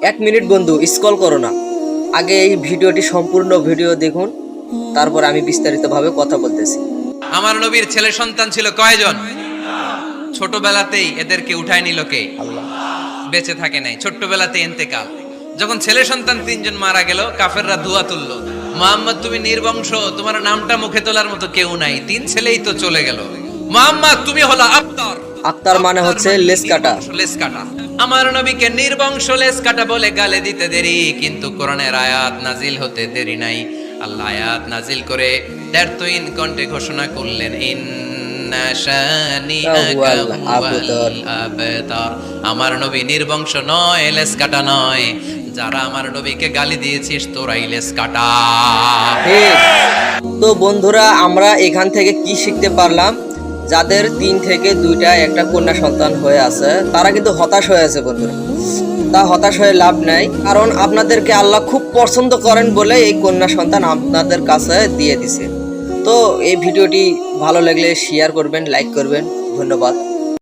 1 minute বন্ধু scroll করো না, আগে এই ভিডিওটি সম্পূর্ণ ভিডিও দেখুন, তারপর আমি বিস্তারিতভাবে কথা বলতেছি। আমার নবীর ছেলে সন্তান ছিল কয়জন? ছোটবেলাতেই এদেরকে উঠায় নিল কে? আল্লাহ। বেঁচে থাকে নাই, ছোট্টবেলাতে ইন্তেকাল। যখন ছেলে সন্তান 3জন মারা গেল, কাফেররা ধোয়া তুললো, মুহাম্মদ তুমি নির্বংশ, তোমার নামটা মুখে তোলার মতো কেউ নাই, 3 ছেলেই তো চলে গেল, মুহাম্মদ তুমি হলো আক্তার। আক্তার মানে হচ্ছে লেস কাটা। লেস কাটা। আমার নবীকে নির্বংশ লেস কাটা বলে গালে দিতে দেরি, কিন্তু কোরআনের আয়াত নাজিল হতে দেরি নাই। আল্লাহ আয়াত নাজিল করে দ্ব্যর্থহীন কণ্ঠে ঘোষণা করলেন, ইন্না শানিআকা হুয়াল আবতার। আমার নবী নির্বংশ নয়, লেস কাটা নয়। যারা আমার নবীকে গালি দিয়েছিস তোরাই লেস কাটা। ঠিক। তো বন্ধুরা, আমরা এখান থেকে কি শিখতে পারলাম? যাদের 3 থেকে 2টা একটা কন্যা সন্তান হয়ে আছে, তারা কিন্তু হতাশ হয়ে আছে বন্ধুরা। তা হতাশ হয়ে লাভ নাই, কারণ আপনাদেরকে আল্লাহ খুব পছন্দ করেন বলে এই কন্যা সন্তান আপনাদের কাছে দিয়ে দিছে। তো এই ভিডিওটি ভালো লাগলে শেয়ার করবেন, লাইক করবেন। ধন্যবাদ।